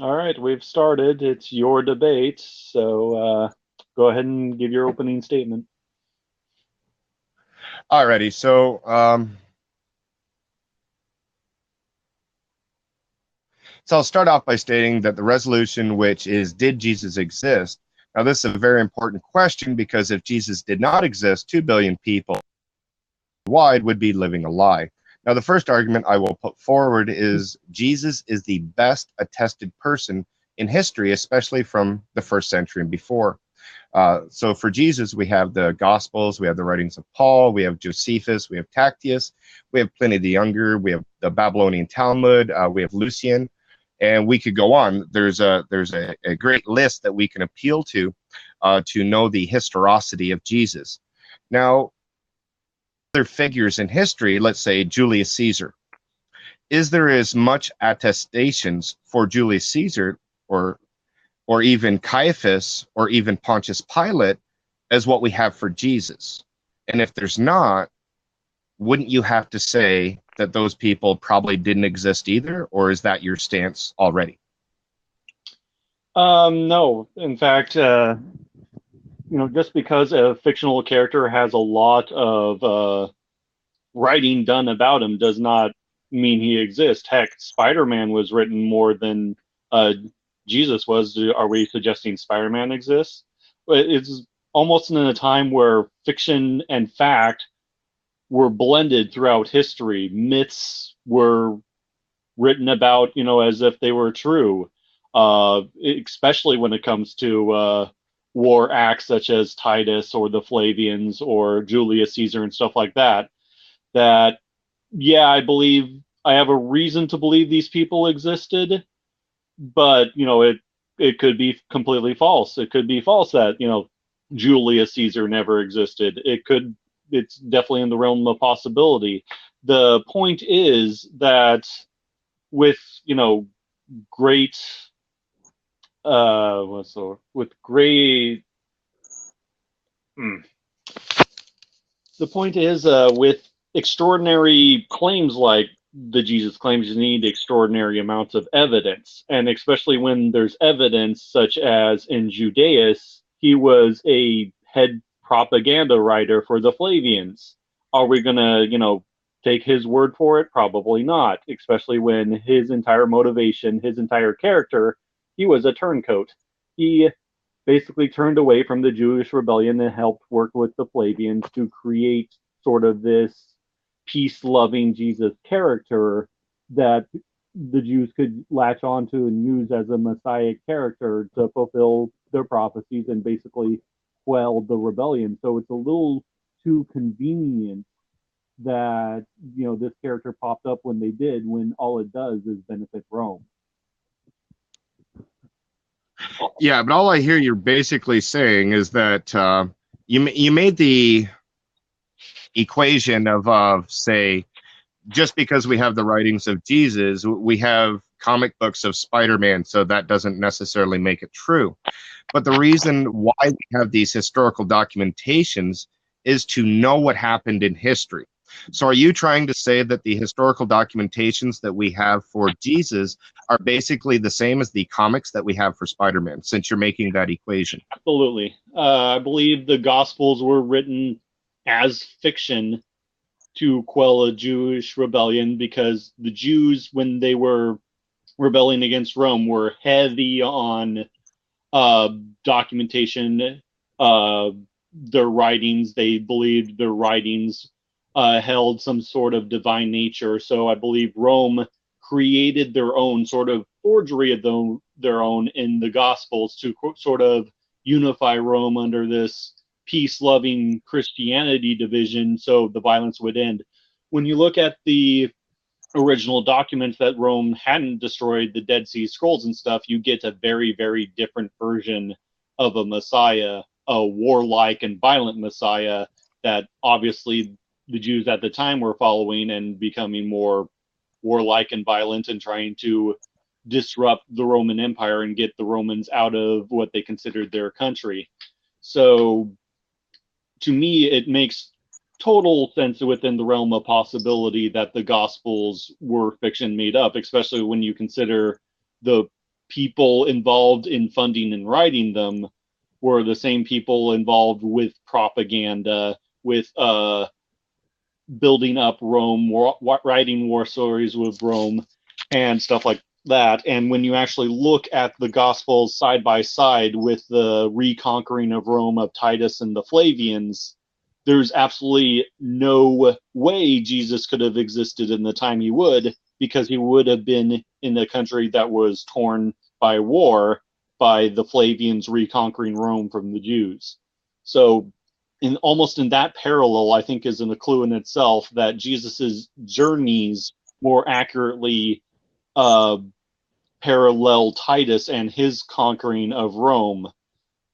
All right, we've started. It's your debate, so go ahead and give your opening statement. Alrighty, so I'll start off by stating that the resolution, which is, did Jesus exist? Now, this is a very important question because if Jesus did not exist, 2 billion people wide would be living a lie. Now, the first argument I will put forward is Jesus is the best attested person in history, especially from the first century and before. So for Jesus, we have the Gospels, we have the writings of Paul, we have Josephus, we have Tacitus, we have Pliny the Younger, we have the Babylonian Talmud, we have Lucian, and we could go on. There's a great list that we can appeal to know the historicity of Jesus. Now, other figures in history, let's say Julius Caesar, is there as much attestations for Julius Caesar or even Caiaphas or even Pontius Pilate as what we have for Jesus? And if there's not, wouldn't you have to say that those people probably didn't exist either, or is that your stance already? No, in fact, just because a fictional character has a lot of writing done about him does not mean he exists. Heck, Spider-Man was written more than uh, Jesus was. Are we suggesting Spider-Man exists? It's almost in a time where fiction and fact were blended throughout history. Myths were written about, as if they were true, especially when it comes to war acts such as Titus or the Flavians or Julius Caesar and stuff like that. That, yeah, I have a reason to believe these people existed, but it could be completely false. It could be false that Julius Caesar never existed. It's definitely in the realm of possibility. The point is that with great what's the with great hmm. The point is with extraordinary claims like the Jesus claims, you need extraordinary amounts of evidence, and especially when there's evidence such as in Judaeus he was a head propaganda writer for the Flavians. Are we gonna take his word for it? Probably not, especially when his entire motivation, his entire character, he was a turncoat. He basically turned away from the Jewish rebellion and helped work with the Flavians to create sort of this peace loving Jesus character that the Jews could latch onto and use as a messiah character to fulfill their prophecies and basically quell the rebellion. So it's a little too convenient that this character popped up when they did, when all it does is benefit Rome. Yeah, but all I hear you're basically saying is that you made the equation of say just because we have the writings of Jesus, we have comic books of Spider-Man, so that doesn't necessarily make it true. But the reason why we have these historical documentations is to know what happened in history. So are you trying to say that the historical documentations that we have for Jesus are basically the same as the comics that we have for Spider-Man, since you're making that equation? Absolutely. I believe the Gospels were written as fiction to quell a Jewish rebellion because the Jews, when they were rebelling against Rome, were heavy on uh, documentation. Uh, their writings, they believed their writings held some sort of divine nature. So I believe Rome created their own sort of forgery of their own in the Gospels to sort of unify Rome under this peace loving Christianity division so the violence would end. When you look at the original documents that Rome hadn't destroyed, the Dead Sea Scrolls and stuff, you get a very, very different version of a Messiah, a warlike and violent Messiah that obviously the Jews at the time were following and becoming more warlike and violent and trying to disrupt the Roman Empire and get the Romans out of what they considered their country. So to me, it makes total sense within the realm of possibility that the Gospels were fiction made up, especially when you consider the people involved in funding and writing them were the same people involved with propaganda, with building up Rome, writing war stories with Rome, and stuff like that. And when you actually look at the Gospels side by side with the reconquering of Rome of Titus and the Flavians, there's absolutely no way Jesus could have existed in the time he would, because he would have been in a country that was torn by war by the Flavians reconquering Rome from the Jews. So almost in that parallel, I think is a clue in itself that Jesus's journeys more accurately parallel Titus and his conquering of Rome.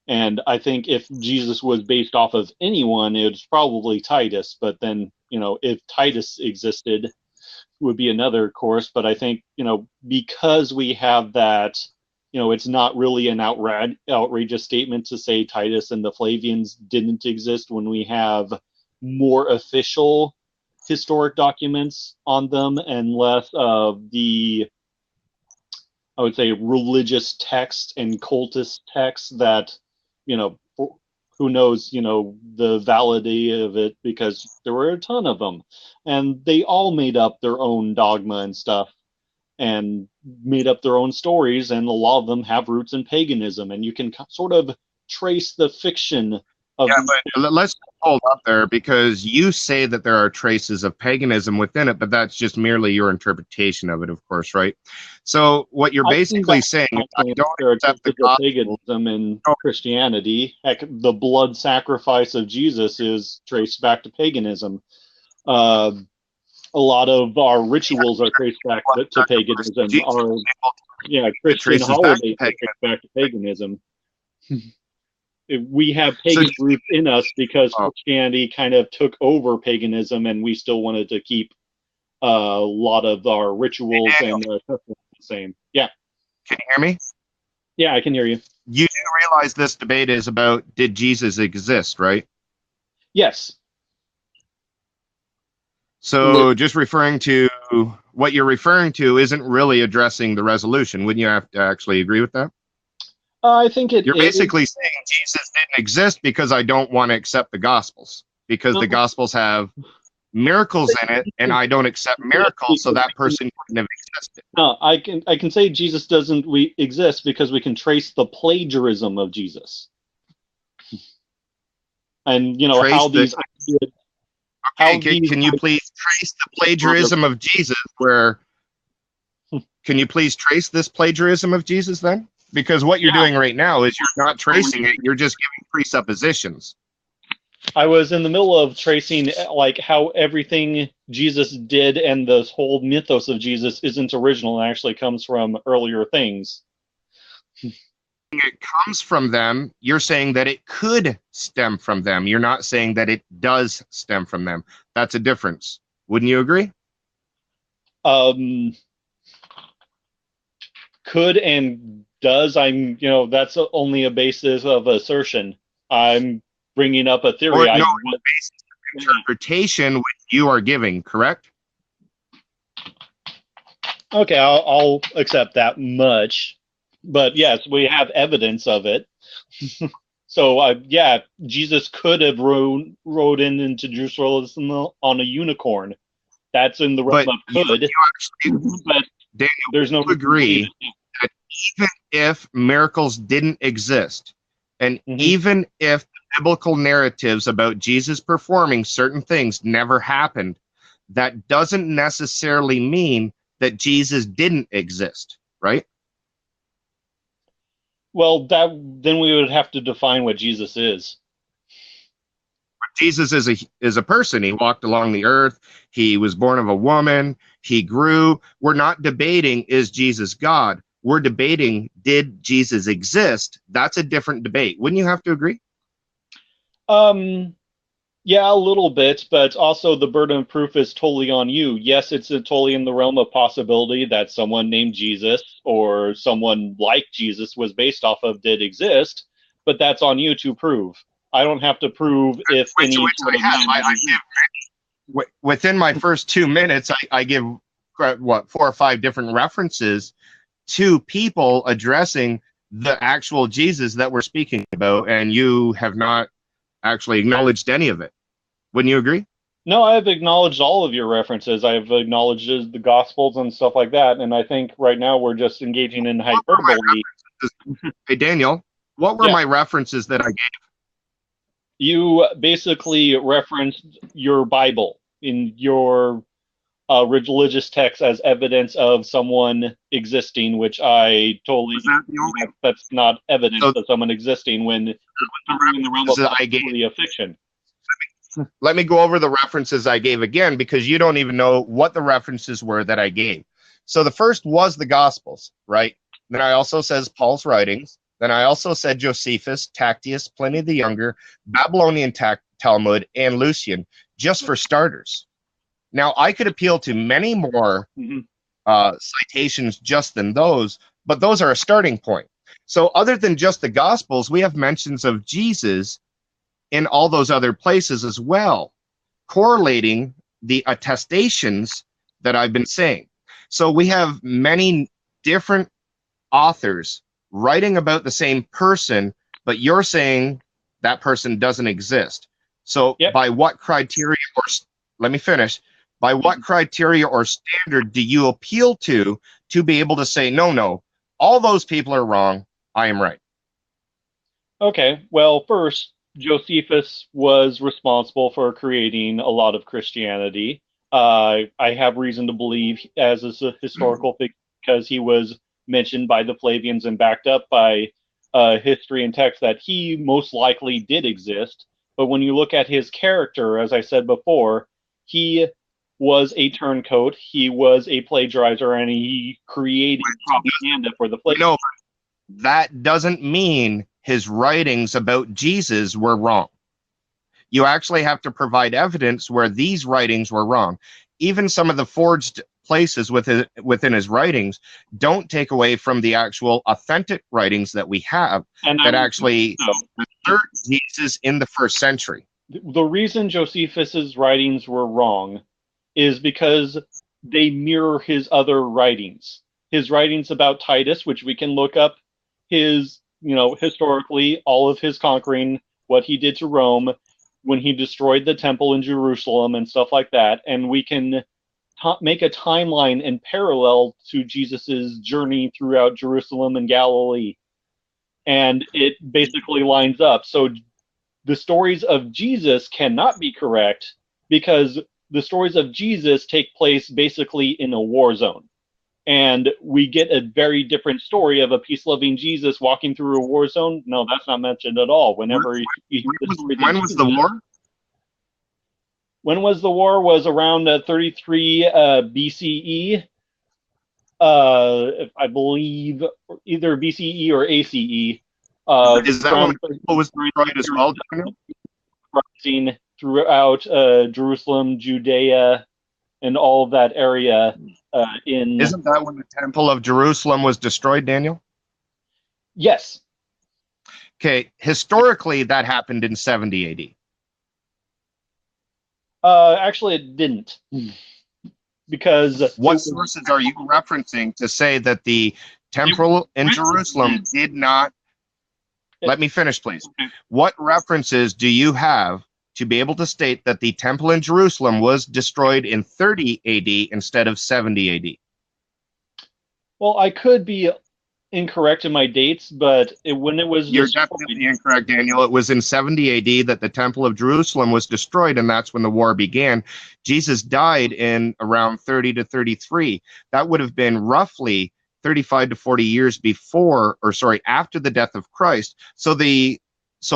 And I think if Jesus was based off of anyone, it was probably Titus. But then, if Titus existed, it would be another course. But I think, because we have that, it's not really an outrageous statement to say Titus and the Flavians didn't exist when we have more official historic documents on them and less of the, I would say, religious text and cultist text that, who knows, the validity of it, because there were a ton of them. And they all made up their own dogma and stuff and made up their own stories, and a lot of them have roots in paganism. And you can sort of trace the fiction of... Yeah, but let's hold up there, because you say that there are traces of paganism within it, but that's just merely your interpretation of it, of course, right? So what you're basically saying is I don't accept the gospel. Paganism in Christianity. Heck, the blood sacrifice of Jesus is traced back to paganism. A lot of our rituals are traced back to paganism. Christian holidays are traced back to paganism. We have pagan roots in us because Christianity kind of took over paganism, and we still wanted to keep a lot of our rituals and the same. Yeah. Can you hear me? Yeah, I can hear you. You do realize this debate is about, did Jesus exist, right? Yes. So just referring to what you're referring to isn't really addressing the resolution. Wouldn't you have to actually agree with that? I think you're basically saying Jesus didn't exist because I don't want to accept the Gospels, because the Gospels have miracles in it, and I don't accept miracles, so that person couldn't have existed. No, I can say Jesus doesn't exist because we can trace the plagiarism of Jesus, and how these ideas. Okay, can you please trace the plagiarism of Jesus? Can you please trace this plagiarism of Jesus then? Because what you're doing right now is you're not tracing it, you're just giving presuppositions. I was in the middle of tracing how everything Jesus did and the whole mythos of Jesus isn't original and actually comes from earlier things. It comes from them. You're saying that it could stem from them. You're not saying that it does stem from them. That's a difference. Wouldn't you agree? Could and does. That's only a basis of assertion. I'm bringing up a theory. Basis of interpretation which you are giving, correct? Okay, I'll accept that much. But yes, we have evidence of it. So, Jesus could have rode into Jerusalem on a unicorn. That's in the realm of could. But Daniel, there's no agree that even if miracles didn't exist, and even if the biblical narratives about Jesus performing certain things never happened, that doesn't necessarily mean that Jesus didn't exist, right? Well, then we would have to define what Jesus is. Jesus is a person. He walked along the earth. He was born of a woman. He grew. We're not debating, is Jesus God? We're debating, did Jesus exist? That's a different debate. Wouldn't you have to agree? Yeah, a little bit, but also the burden of proof is totally on you. Yes, it's totally in the realm of possibility that someone named Jesus or someone like Jesus was based off of did exist, but that's on you to prove. I don't have to prove if any. Within my first 2 minutes, I give 4 or 5 different references two people addressing the actual Jesus that we're speaking about, and you have not actually acknowledged any of it. Wouldn't you agree? No, I've acknowledged all of your references. I've acknowledged the Gospels and stuff like that. And I think right now we're just engaging in hyperbole. Hey, Daniel, what were my references that I gave? You basically referenced your Bible in your religious text as evidence of someone existing, which I totally that's not evidence of someone existing when in the realm of possibility of fiction. Let me go over the references I gave again, because you don't even know what the references were that I gave. So the first was the Gospels, right? Then I also says Paul's writings. Then I also said Josephus, Tacitus, Pliny the Younger, Babylonian Talmud, and Lucian, just for starters. Now, I could appeal to many more citations just than those, but those are a starting point. So other than just the Gospels, we have mentions of Jesus in all those other places as well, correlating the attestations that I've been saying. So we have many different authors writing about the same person, but you're saying that person doesn't exist. So by what criteria, or let me finish, by what criteria or standard do you appeal to be able to say, no, all those people are wrong, I am right? Okay, well, first, Josephus was responsible for creating a lot of Christianity. I have reason to believe, as a historical figure, because he was mentioned by the Flavians and backed up by history and text, that he most likely did exist. But when you look at his character, as I said before, he was a turncoat, he was a plagiarizer, and he created propaganda for the Flavians. No, that doesn't mean his writings about Jesus were wrong. You actually have to provide evidence where these writings were wrong. Even some of the forged places within his writings don't take away from the actual authentic writings that we have that actually assert Jesus in the first century. The reason Josephus's writings were wrong is because they mirror his other writings. His writings about Titus, which we can look up his, historically, all of his conquering, what he did to Rome, when he destroyed the temple in Jerusalem and stuff like that. And we can make a timeline in parallel to Jesus's journey throughout Jerusalem and Galilee. And it basically lines up. So the stories of Jesus cannot be correct because the stories of Jesus take place basically in a war zone. And we get a very different story of a peace-loving Jesus walking through a war zone. No, that's not mentioned at all. When was the war? When was the war? Was around 33 BCE. I believe either BCE or ACE. Is that when the temple was destroyed as well? Rising throughout Jerusalem, Judea, and all of that area. Isn't that when the temple of Jerusalem was destroyed, Daniel? Yes. Okay, historically that happened in 70 AD. Actually, it didn't. Because what sources are you referencing to say that the temple in Jerusalem did not? Let me finish, please. What references do you have to be able to state that the temple in Jerusalem was destroyed in 30 AD instead of 70 AD? Well, I could be incorrect in my dates, but when it was You're definitely incorrect, Daniel. It was in 70 AD that the temple of Jerusalem was destroyed, and that's when the war began. Jesus died in around 30 to 33. That would have been roughly 35 to 40 years before, or sorry, after the death of Christ. So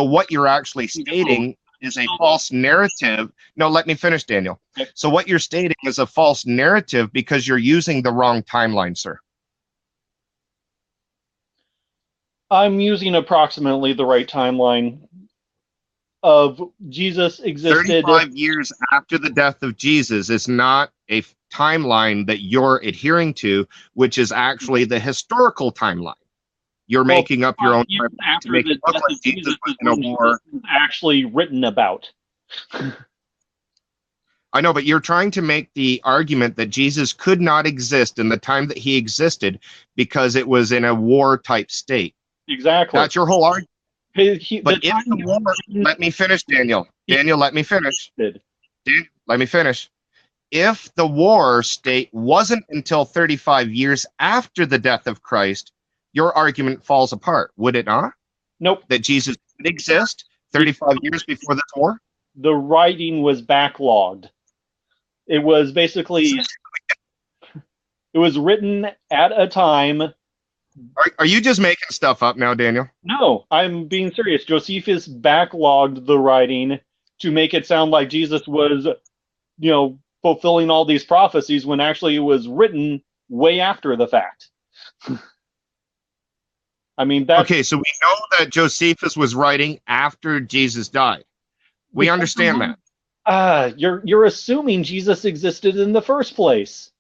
what you're actually stating is a false narrative. No, let me finish, Daniel. So what you're stating is a false narrative because you're using the wrong timeline, sir. I'm using approximately the right timeline of Jesus existed. 35 years after the death of Jesus is not a timeline that you're adhering to, which is actually the historical timeline. You're making up your own timeline to make it look like Jesus was in a war. Actually written about. I know, but you're trying to make the argument that Jesus could not exist in the time that he existed because it was in a war type state. Exactly. That's your whole argument. But if the war, let me finish, Daniel. Daniel, let me finish. Let me finish. If the war state wasn't until 35 years after the death of Christ, your argument falls apart, would it not? Nope. That Jesus did exist 35 years before this war? The writing was backlogged. It was basically, it was written at a time. Are you just making stuff up now, Daniel? No, I'm being serious. Josephus backlogged the writing to make it sound like Jesus was, fulfilling all these prophecies when actually it was written way after the fact. I mean, that's... Okay, so we know that Josephus was writing after Jesus died. We understand that. You're assuming Jesus existed in the first place.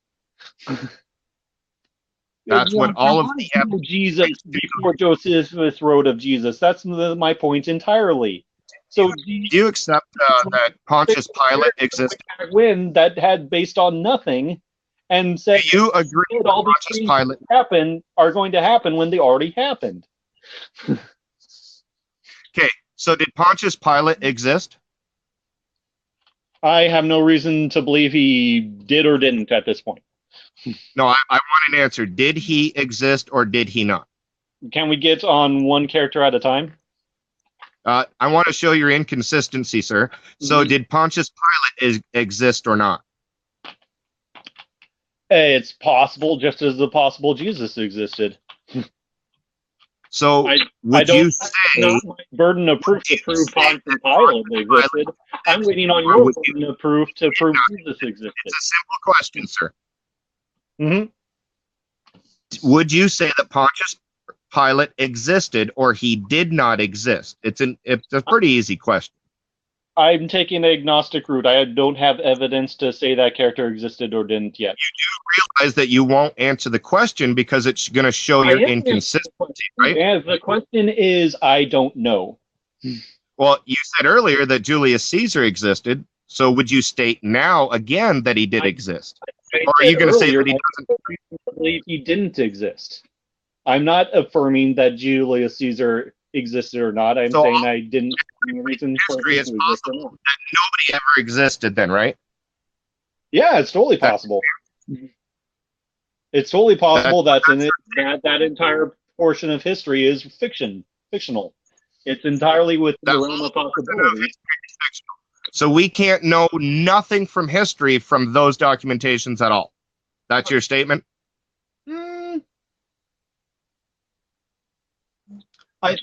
That's what all of the Jesus before Josephus wrote of Jesus. That's my point entirely. So do you accept that Pontius Pilate existed? When that had based on nothing, and said, do you agree that all these things are going to happen when they already happened? Okay, so did Pontius Pilate exist? I have no reason to believe he did or didn't at this point. No, I want an answer. Did he exist or did he not? Can we get on one character at a time? I want to show your inconsistency, sir. So did Pontius Pilate exist or not? It's possible, just as the possible Jesus existed. So would you say... It's not my burden of proof to prove Pontius Pilate existed. I'm waiting on your burden of proof to prove Jesus existed. It's a simple question, sir. Mm-hmm. Would you say that Pontius Pilate existed or he did not exist? It's a pretty easy question. I'm taking the agnostic route. I don't have evidence to say that character existed or didn't yet. You do realize that you won't answer the question because it's going to show your inconsistency, right? Yeah, the question is, I don't know. Well, you said earlier that Julius Caesar existed, so would you state now again that he did exist? Or are you going to say that he doesn't? I believe he didn't exist. I'm not affirming that Julius Caesar existed or not. I'm saying I didn't. Reason for history is possible that nobody ever existed then, right? Yeah, it's totally possible. It's totally possible that entire portion of history is fictional. It's entirely within the realm of possibility. So we can't know nothing from history from those documentations at all. That's your statement?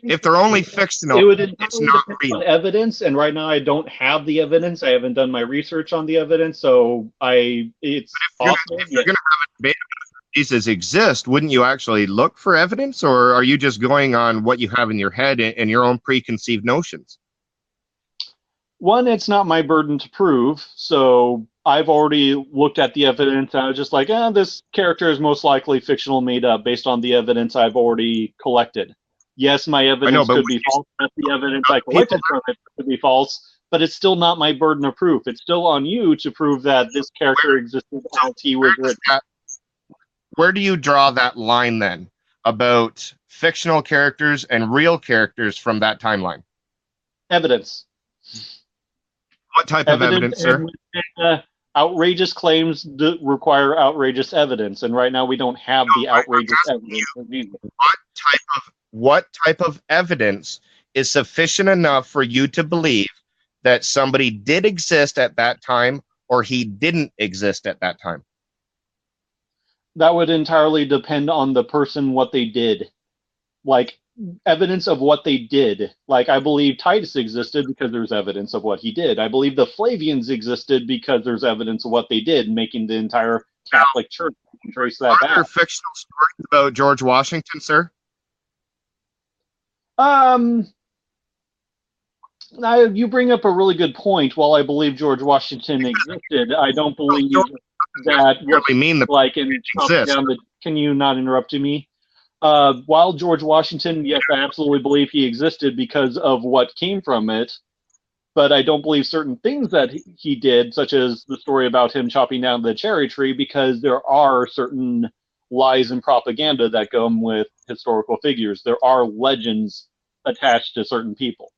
If they're only fictional, it's not real. Evidence, and right now I don't have the evidence. I haven't done my research on the evidence, so it's possible. If you're going to have a debate about Jesus exist, wouldn't you actually look for evidence, or are you just going on what you have in your head and your own preconceived notions? One, it's not my burden to prove, so I've already looked at the evidence, and I was just like, this character is most likely fictional, made up, based on the evidence I've already collected. Yes, my evidence could be false. That's the evidence I collected from it could be false, but it's still not my burden of proof. It's still on you to prove that this character existed as he was written. Where do you draw that line then about fictional characters and real characters from that timeline? Evidence. What type of evidence, sir? Outrageous claims require outrageous evidence, and right now we don't have the outrageous evidence. What type of evidence is sufficient enough for you to believe that somebody did exist at that time or he didn't exist at that time? That would entirely depend on the person, what they did. Like, evidence of what they did. Like, I believe Titus existed because there's evidence of what he did. I believe the Flavians existed because there's evidence of what they did, making the entire Catholic Church trace that back. Are there fictional stories about George Washington, sir? Now you bring up a really good point. While I believe George Washington existed, I don't believe that really mean the like in can you not interrupt me? While George Washington, yes, I absolutely believe he existed because of what came from it. but I don't believe certain things that he did, such as the story about him chopping down the cherry tree, because there are certain lies and propaganda that go with historical figures. There are legends attached to certain people.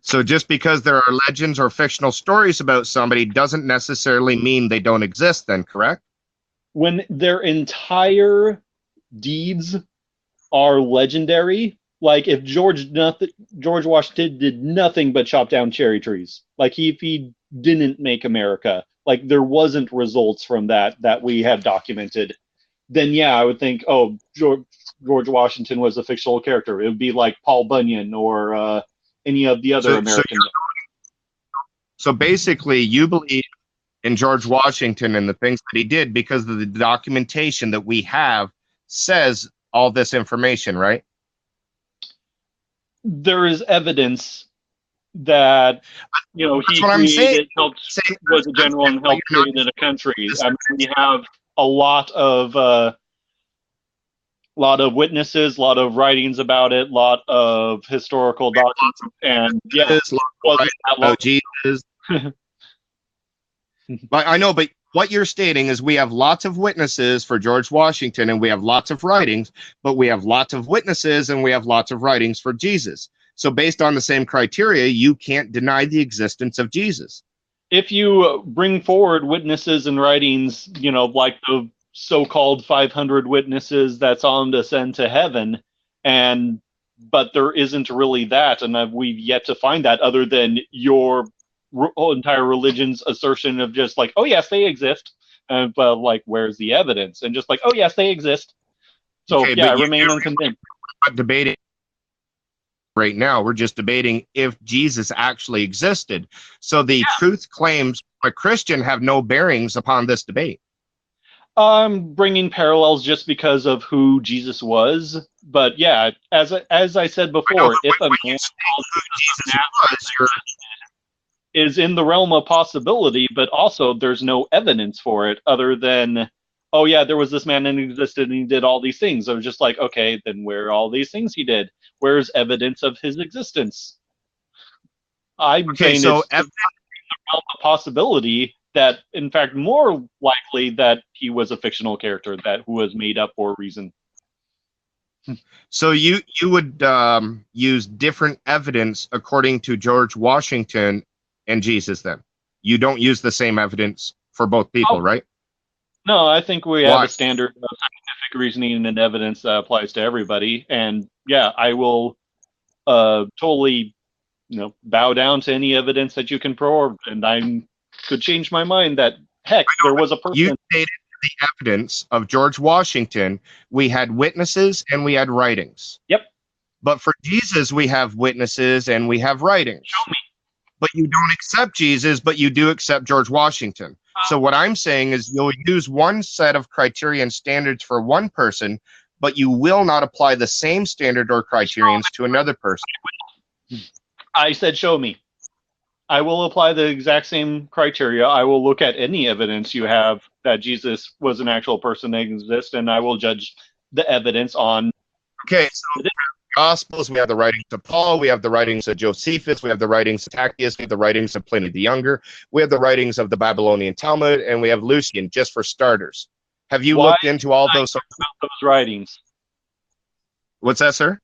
So just because there are legends or fictional stories about somebody doesn't necessarily mean they don't exist then, correct? When their entire deeds are legendary, like if George Washington did nothing but chop down cherry trees, like if he didn't make America, like there wasn't results from that we have documented, then yeah, I would think, oh, George Washington was a fictional character. It would be like Paul Bunyan or any of the other American. So basically, you believe in George Washington and the things that he did because of the documentation that we have says all this information, right? There is evidence that he created, was a general and helped create a country. I mean, we have a lot of witnesses, a lot of writings about it, a lot of historical documents, and yeah, wasn't that long. Jesus. But I know, but what you're stating is we have lots of witnesses for George Washington and we have lots of writings, but we have lots of witnesses and we have lots of writings for Jesus. So based on the same criteria, you can't deny the existence of Jesus. If you bring forward witnesses and writings, like the so-called 500 witnesses that saw him ascend to heaven, but there isn't really that, and we've yet to find that other than your entire religion's assertion of just like, oh yes, they exist, but like, where's the evidence? And just like, oh yes, they exist. So okay, yeah, I remain unconvinced. We're not debating right now. We're just debating if Jesus actually existed. So the truth claims of a Christian have no bearings upon this debate. I'm bringing parallels just because of who Jesus was, but yeah, as I said before, if a man called Jesus is in the realm of possibility, but also there's no evidence for it other than, oh yeah, there was this man and he existed and he did all these things. I was just like, okay, then where are all these things he did? Where's evidence of his existence? I'm saying it's in the realm of possibility that, in fact, more likely that he was a fictional character who was made up for a reason. So you would use different evidence according to George Washington and Jesus then? You don't use the same evidence for both people, right? No, I think we have a standard of scientific reasoning and evidence that applies to everybody. And yeah, I will totally bow down to any evidence that you can prove, and I could change my mind that, heck, there was a person. You stated the evidence of George Washington, we had witnesses and we had writings. Yep. But for Jesus, we have witnesses and we have writings. Show me. But you don't accept Jesus, but you do accept George Washington. So what I'm saying is you'll use one set of criteria and standards for one person, but you will not apply the same standard or criterions to another person. I said show me. I will apply the exact same criteria. I will look at any evidence you have that Jesus was an actual person that exists, and I will judge the evidence on. Okay, so Gospels, we have the writings of Paul, we have the writings of Josephus, we have the writings of Tacitus, we have the writings of Pliny the Younger, we have the writings of the Babylonian Talmud, and we have Lucian, just for starters. Have you looked into all those writings? What's that, sir?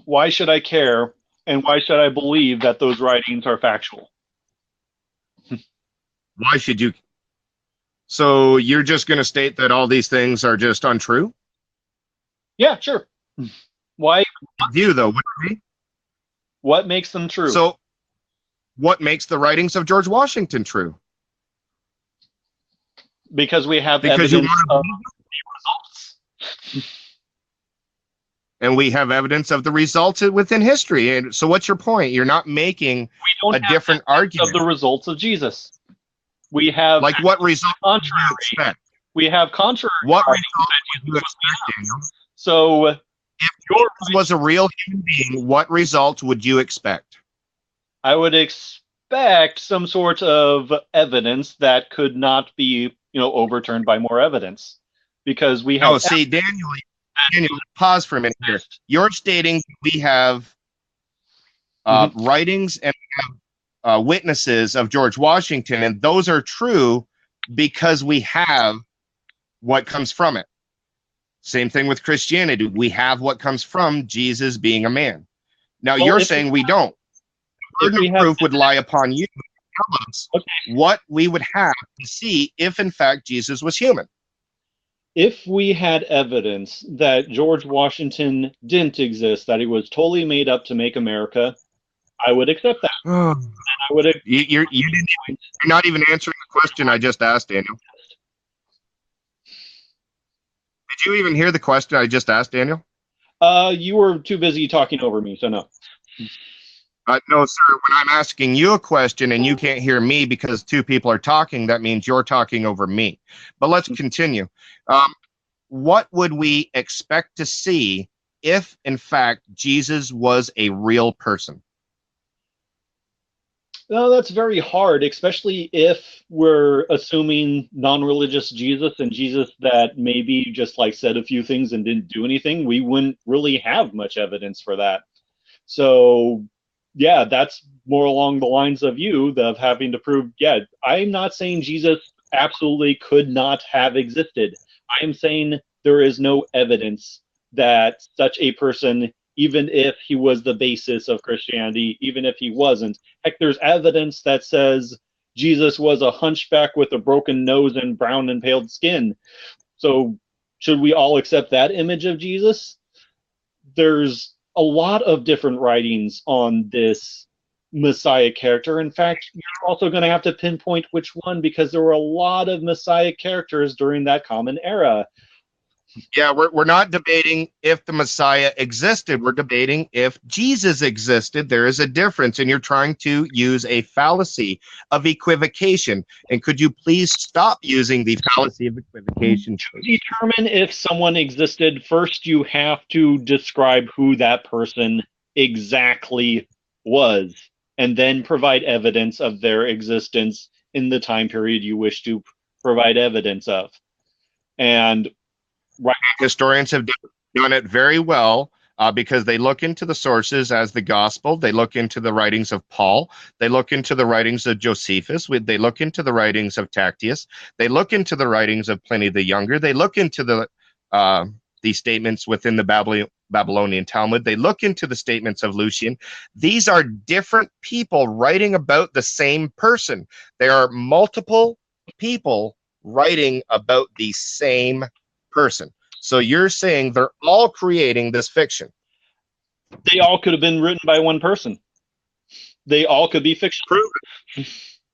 Why should I care, and why should I believe that those writings are factual? Why should you? So you're just going to state that all these things are just untrue? Yeah, sure. Why? View though, would it be? What makes them true? So, what makes the writings of George Washington true? Because we have evidence of the results. And we have evidence of the results within history. And so, what's your point? You're not making a different argument of the results of Jesus. We have like what result would you expect? We have contrary. What result would you expect, Daniel? So, if yours was a real human being, what result would you expect? I would expect some sort of evidence that could not be, overturned by more evidence, because we have. Oh, see, Daniel, pause for a minute here. You're stating we have writings and witnesses of George Washington, and those are true because we have what comes from it. Same thing with Christianity. We have what comes from Jesus being a man. Now, you're saying we don't. The burden of proof would lie upon you to tell us what we would have to see if, in fact, Jesus was human. If we had evidence that George Washington didn't exist, that he was totally made up to make America, I would accept that. I would. You're not even answering the question I just asked, Daniel. Did you even hear the question I just asked, Daniel? You were too busy talking over me, so no. No, sir. When I'm asking you a question and you can't hear me because two people are talking, that means you're talking over me. But let's continue. What would we expect to see if, in fact, Jesus was a real person? No, that's very hard, especially if we're assuming non-religious Jesus and Jesus that maybe just like said a few things and didn't do anything. We wouldn't really have much evidence for that. So, yeah, that's more along the lines of you of having to prove, yeah, I'm not saying Jesus absolutely could not have existed. I am saying there is no evidence that such a person, even if he was the basis of Christianity, even if he wasn't. Heck, there's evidence that says Jesus was a hunchback with a broken nose and brown and pale skin. So should we all accept that image of Jesus? There's a lot of different writings on this Messiah character. In fact, you're also going to have to pinpoint which one, because there were a lot of Messiah characters during that common era. Yeah, we're not debating if the Messiah existed. We're debating if Jesus existed. There is a difference, and you're trying to use a fallacy of equivocation. And could you please stop using the fallacy of equivocation? To determine if someone existed, first you have to describe who that person exactly was, and then provide evidence of their existence in the time period you wish to provide evidence of. And right. Historians have done it very well because they look into the sources as the gospel. They look into the writings of Paul. They look into the writings of Josephus. They look into the writings of Tacitus. They look into the writings of Pliny the Younger. They look into the statements within the Babylonian Talmud. They look into the statements of Lucian. These are different people writing about the same person. There are multiple people writing about the same person. So you're saying they're all creating this fiction. They all could have been written by one person. They all could be fiction. Prove it.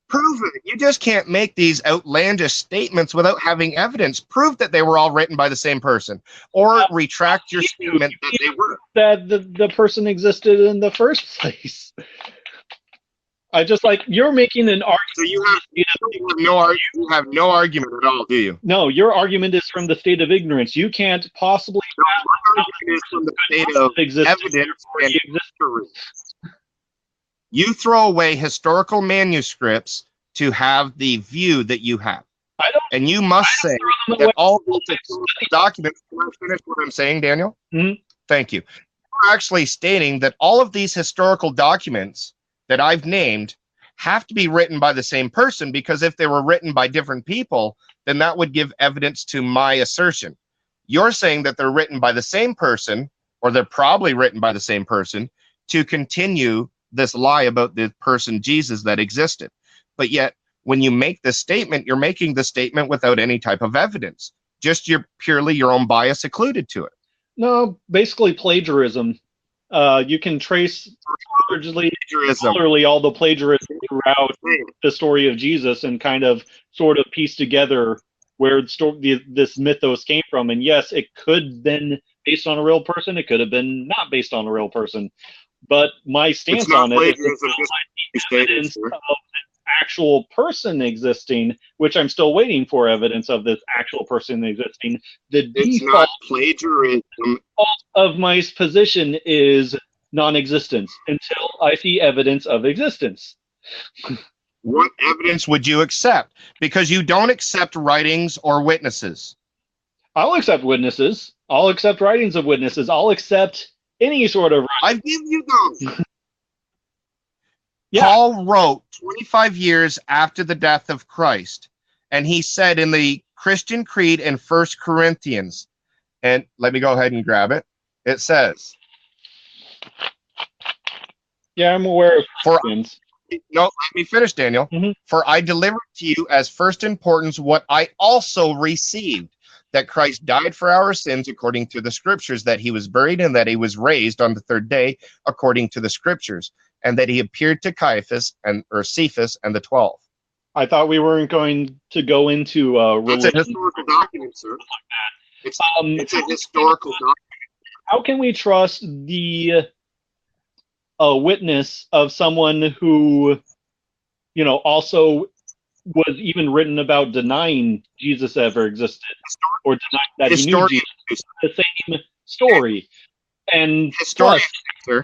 Prove it. You just can't make these outlandish statements without having evidence. Prove that they were all written by the same person, or retract your statement that they were. That the person existed in the first place. I just like, you're making an argument. So you have no argument at all, do you? No, your argument is from the state of ignorance. You can't possibly. No, my argument is from the state of evidence and history. You throw away historical manuscripts to have the view that you have. And you must say that all these documents. Can I finish what I'm saying, Daniel? Mm-hmm. Thank you. You're actually stating that all of these historical documents that I've named have to be written by the same person, because if they were written by different people, then that would give evidence to my assertion. You're saying that they're written by the same person, or they're probably written by the same person, to continue this lie about the person Jesus that existed. But yet, when you make this statement, you're making the statement without any type of evidence. Just purely your own bias occluded to it. No, basically plagiarism. You can trace literally all the plagiarism throughout the story of Jesus and kind of sort of piece together where this mythos came from. And yes, it could have been based on a real person. It could have been not based on a real person. But my stance on it is evidence of an actual person existing, which I'm still waiting for evidence of this actual person existing. It's not plagiarism. Of my position is non-existence until I see evidence of existence. What evidence would you accept? Because you don't accept writings or witnesses. I'll accept witnesses. I'll accept writings of witnesses. I'll accept any sort of writing. I give you those. Yeah. Paul wrote 25 years after the death of Christ, and he said in the Christian Creed in 1 Corinthians, and let me go ahead and grab it. It says, Yeah, I'm aware of for Corinthians. no, let me finish, Daniel. Mhm. For I delivered to you as first importance what I also received, that Christ died for our sins according to the scriptures, that he was buried, and that he was raised on the third day according to the scriptures, and that he appeared to Caiaphas or Cephas and the 12. I thought we weren't going to go into It's a religion. historical document, sir. It's a historical document. How can we trust the witness of someone who, also was even written about denying Jesus ever existed, or denying that he knew Historians, Jesus? The same story. And historians, plus, sir.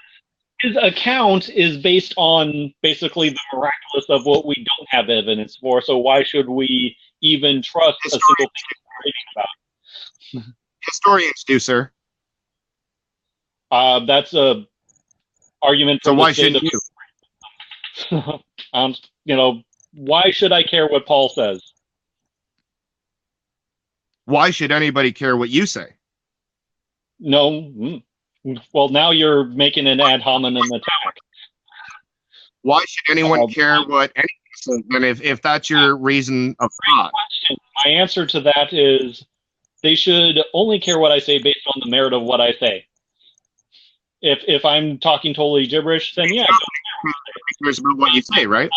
his account is based on basically the miraculous of what we don't have evidence for. So why should we even trust a single thing he's writing about? Historians do, sir. That's a argument So from why the state shouldn't you? Why should I care what Paul says? Why should anybody care what you say? No. Well, now you're making an ad hominem attack. Why should anyone care what anyone says? And if that's your reason of thought, My answer to that is they should only care what I say based on the merit of what I say. If I'm talking totally gibberish, then yeah, cares about what you say, right?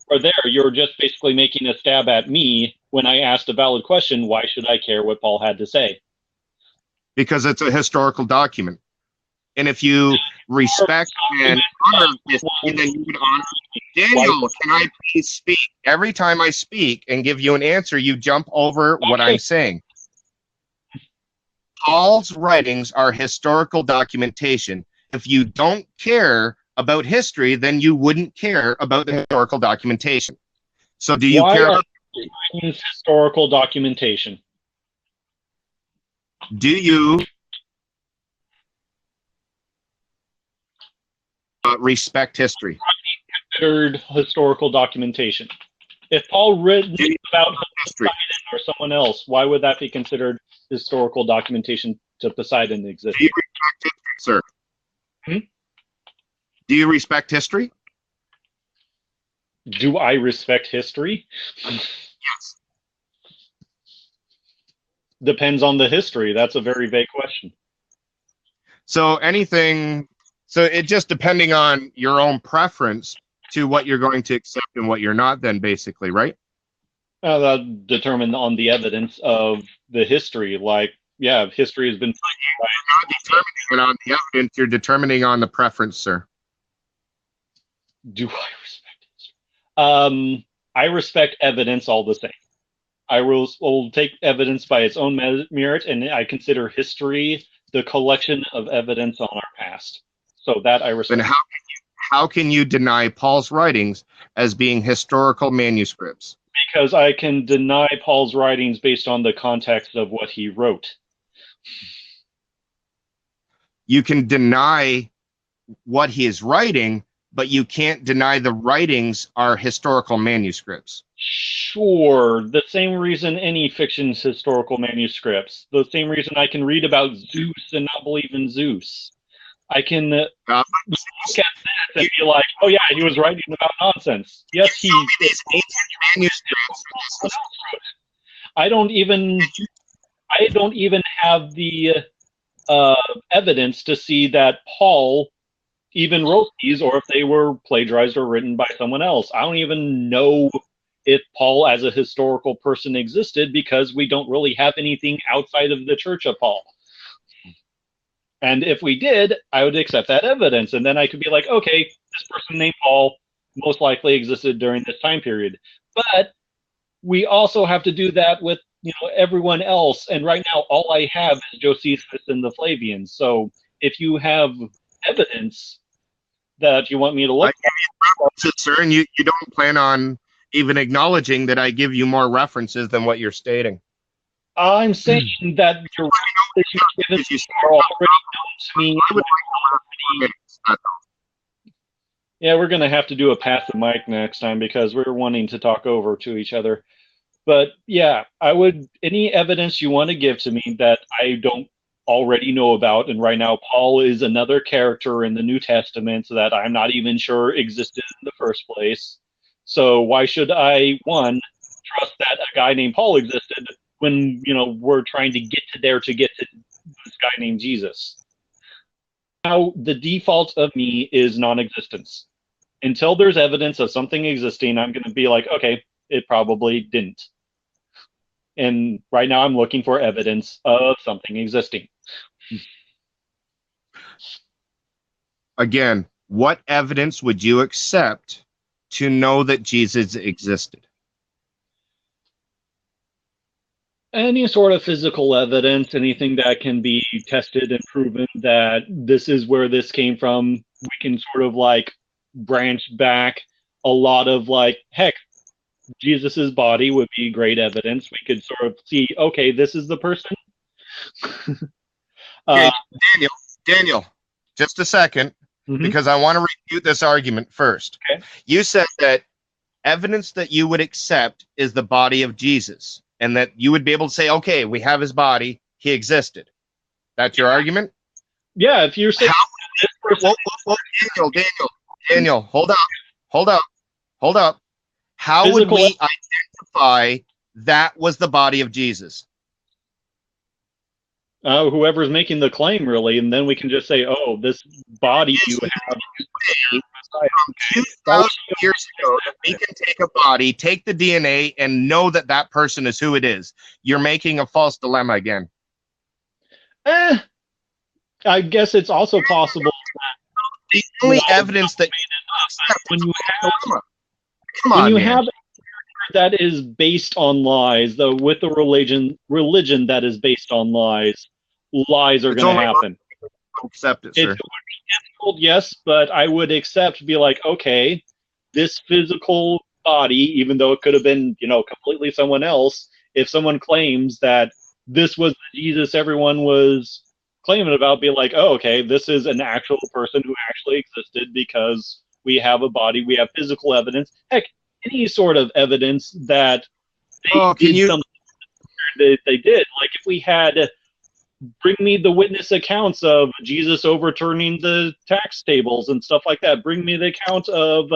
or there, you're just basically making a stab at me when I asked a valid question. Why should I care what Paul had to say? Because it's a historical document. And if you respect and honor history, then you would honor. Daniel, can I please speak? Every time I speak and give you an answer, you jump over what I'm saying. Paul's writings are historical documentation. If you don't care about history, then you wouldn't care about the historical documentation. So do you care about historical documentation? Do you respect history? Considered historical documentation. If Paul written about Poseidon or someone else, why would that be considered historical documentation to Poseidon exist? Do you respect history, sir? Do you respect history? Do I respect history? Yes. Depends on the history. That's a very vague question. So it just depending on your own preference to what you're going to accept and what you're not, then basically, right? That determined on the evidence of the history. History has been. You're not determining on the evidence. You're determining on the preference, sir. Do I respect history? I respect evidence all the same. I will take evidence by its own merit, and I consider history the collection of evidence on our past. So that I respect. And how can you deny Paul's writings as being historical manuscripts? Because I can deny Paul's writings based on the context of what he wrote. You can deny what he is writing, but you can't deny the writings are historical manuscripts. Sure. The same reason any fiction's historical manuscripts. The same reason I can read about Zeus and not believe in Zeus. I can look at that and be like, oh yeah, he was writing about nonsense. Yes, he. These ancient manuscripts. I don't even have the evidence to see that Paul even wrote these, or if they were plagiarized or written by someone else. I don't even know if Paul as a historical person existed, because we don't really have anything outside of the Church of Paul. And if we did, I would accept that evidence, and then I could be like, okay, this person named Paul most likely existed during this time period. But we also have to do that with everyone else, and right now all I have is Josephus and the Flavians. So if you have evidence that you want me to look at, sir, and you don't plan on even acknowledging that I give you more references than what you're stating. I'm saying that your references are already known to me. Yeah, we're going to have to do a pass the mic next time because we're wanting to talk over to each other. But yeah, I would, any evidence you want to give to me that I don't already know about, and right now Paul is another character in the New Testament that I'm not even sure existed in the first place. So why should I, one, trust that a guy named Paul existed when, we're trying to get to there to get to this guy named Jesus? Now, the default of me is non-existence. Until there's evidence of something existing, I'm going to be like, okay, it probably didn't. And right now I'm looking for evidence of something existing. Again, what evidence would you accept to know that Jesus existed? Any sort of physical evidence, anything that can be tested and proven that this is where this came from. We can sort of like branch back a lot of like, heck, Jesus's body would be great evidence. We could sort of see, okay, this is the person. Okay, Daniel, just a second, Mhm. because I want to refute this argument first. Okay. You said that evidence that you would accept is the body of Jesus, and that you would be able to say, okay, we have his body, he existed. That's your argument? Yeah, if you're saying Daniel, hold up. How would Physical- we identify that was the body of Jesus? whoever's making the claim, really, and then we can just say, oh, this body you have. 2,000 years ago, that we can take a body, take the DNA, and know that that person is who it is. You're making a false dilemma again. I guess it's also possible. The only evidence that when you have, come on, when you man. have that is based on lies, though, with a religion that is based on lies are going to happen. Accept it, sir. It's difficult, yes, but I would accept, be like, okay, this physical body, even though it could have been, completely someone else, if someone claims that this was the Jesus everyone was claiming about, be like, oh, okay, this is an actual person who actually existed because we have a body, we have physical evidence. Heck, any sort of evidence that they did something that they did. Like if we had, bring me the witness accounts of Jesus overturning the tax tables and stuff like that. Bring me the account of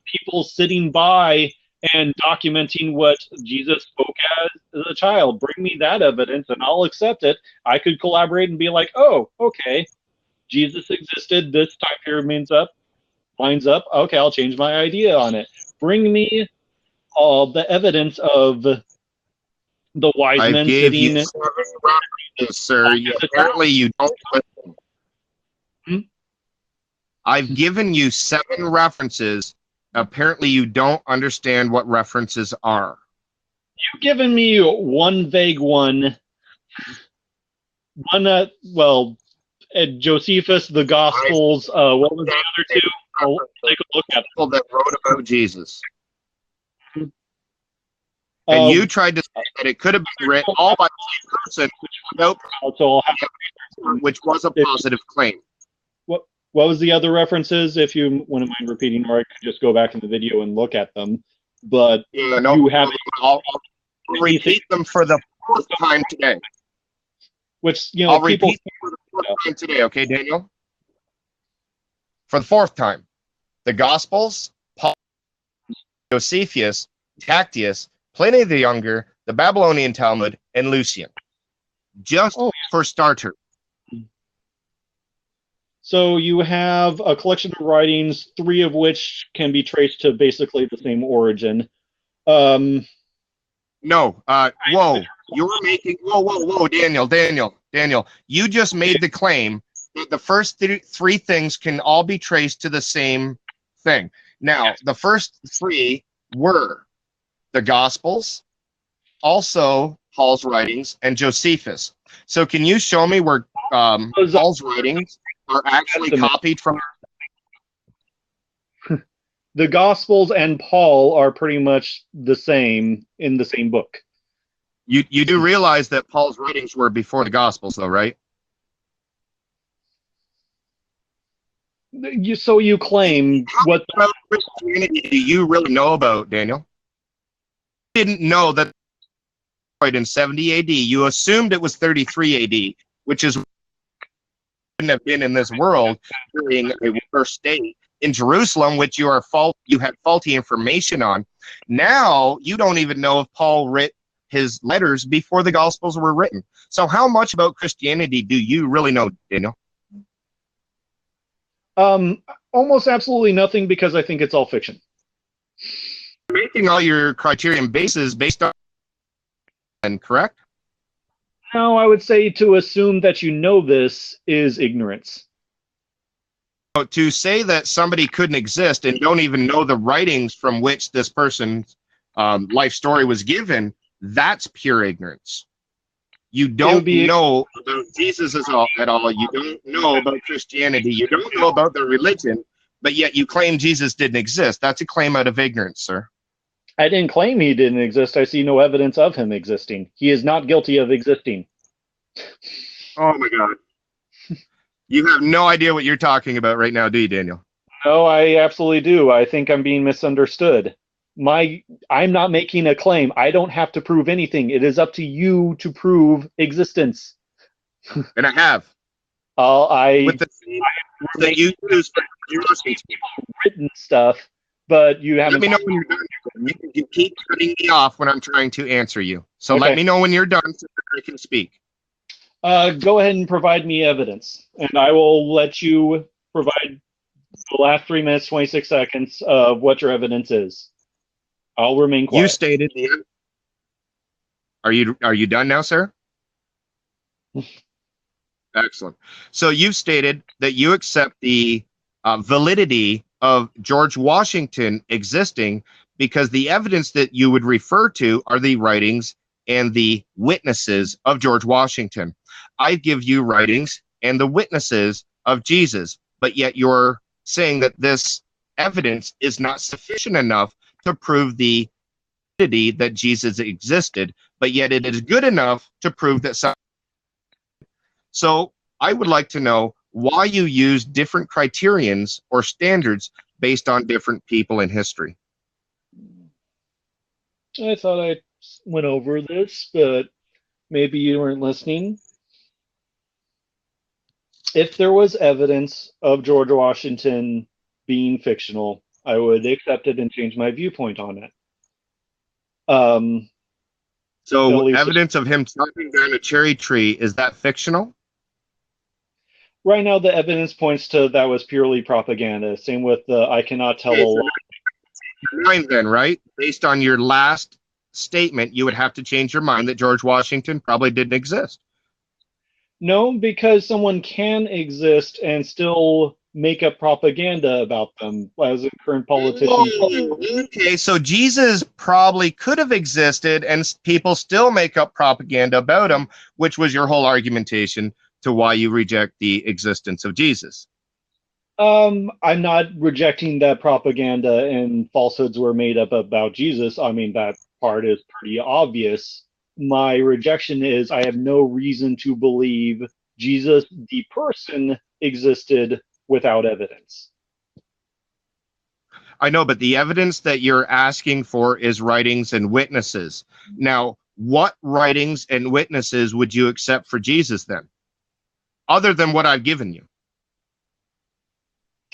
people sitting by and documenting what Jesus spoke as a child. Bring me that evidence and I'll accept it. I could collaborate and be like, oh, okay, Jesus existed, this time period lines up. Okay, I'll change my idea on it. Bring me all the evidence of the wise men sitting. You 7 references, sir. Apparently you don't listen. I've given you 7 references. Apparently you don't understand what references are. You've given me one vague one. Josephus, the Gospels. What was the other 2? I'll take a look at people that wrote about Jesus. And you tried to say that it could have been written all by the same person, which was a positive claim. What was the other references? If you wouldn't mind repeating, or I could just go back in the video and look at them. But you have. I'll repeat them for the 4th time today. Which I'll repeat them for the 4th time today, okay, Daniel? For the 4th time, the Gospels, Paul, Josephus, Tacitus, Pliny the Younger, the Babylonian Talmud, and Lucian. Just for starter. So you have a collection of writings, 3 of which can be traced to basically the same origin. No. Whoa. You were making. Whoa, Daniel. You just made the claim that the first 3 things can all be traced to the same thing. Now, the first 3 were the Gospels, also Paul's writings, and Josephus. So can you show me where Paul's writings are actually copied from? The Gospels and Paul are pretty much the same in the same book. You do realize that Paul's writings were before the Gospels, though, right? So you claim How what? much about Christianity do you really know about, Daniel? You didn't know that in 70 AD. You assumed it was 33 AD, which is wouldn't have been in this world during a worse state. In Jerusalem, which you had faulty information on. Now you don't even know if Paul wrote his letters before the Gospels were written. So how much about Christianity do you really know, Daniel? Almost absolutely nothing, because I think it's all fiction. You're making all your criterion bases based on, correct? Now, I would say to assume that you know this is ignorance. To say that somebody couldn't exist and don't even know the writings from which this person's life story was given, that's pure ignorance. You don't know about Jesus at all. You don't know about Christianity. You don't know about their religion, but yet you claim Jesus didn't exist. That's a claim out of ignorance, sir. I didn't claim he didn't exist. I see no evidence of him existing. He is not guilty of existing. Oh my God. You have no idea what you're talking about right now, do you, Daniel? No, I absolutely do. I think I'm being misunderstood. I'm not making a claim. I don't have to prove anything. It is up to you to prove existence. And I have. With the that you use for written stuff, but you haven't. Let me know when you're done. You keep cutting me off when I'm trying to answer you. So Okay. Let me know when you're done so that I can speak. Go ahead and provide me evidence, and I will let you provide the last 3 minutes, 26 seconds of what your evidence is. I'll remain quiet. You stated the. Are you done now, sir? Excellent. So you've stated that you accept the validity of George Washington existing because the evidence that you would refer to are the writings and the witnesses of George Washington. I give you writings and the witnesses of Jesus, but yet you're saying that this evidence is not sufficient enough to prove the validity that Jesus existed, but yet it is good enough to prove that some. So I would like to know why you use different criterions or standards based on different people in history. I thought I went over this, but maybe you weren't listening. If there was evidence of George Washington being fictional, I would accept it and change my viewpoint on it. So evidence of him chopping down a cherry tree, is that fictional? Right now, the evidence points to that was purely propaganda. Same with the I cannot tell a lie. Your mind then, right? Based on your last statement, you would have to change your mind that George Washington probably didn't exist. No, because someone can exist and still make up propaganda about them as a current politician. Okay, so Jesus probably could have existed and people still make up propaganda about him, which was your whole argumentation to why you reject the existence of Jesus. I'm not rejecting that propaganda and falsehoods were made up about Jesus. I mean, that part is pretty obvious. My rejection is I have no reason to believe Jesus, the person, existed without evidence. I know, but the evidence that you're asking for is writings and witnesses. Now, what writings and witnesses would you accept for Jesus then, other than what I've given you?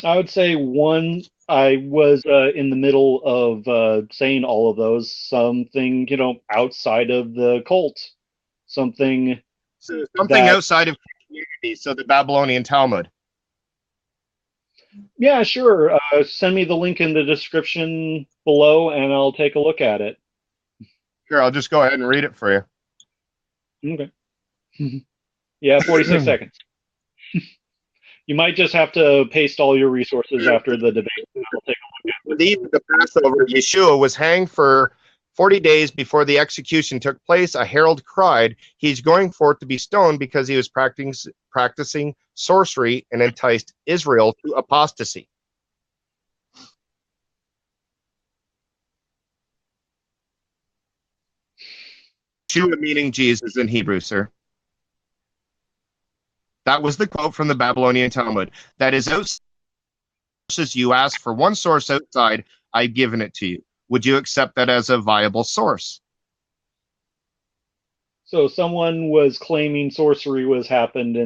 I would say one, I was in the middle of saying all of those. Something, outside of the cult. Something outside of Christianity, so the Babylonian Talmud. Yeah, sure. Send me the link in the description below, and I'll take a look at it. Sure, I'll just go ahead and read it for you. Okay. Yeah, 46 seconds. You might just have to paste all your resources after the debate. I'll take a look at it. The Passover, Yeshua was hanged for 40 days before the execution took place. A herald cried, he's going forth to be stoned because he was practicing sorcery and enticed Israel to apostasy. Yeshua meaning Jesus in Hebrew, sir. That was the quote from the Babylonian Talmud. That is outside You asked for one source outside, I've given it to you. Would you accept that as a viable source? So someone was claiming sorcery was happened, and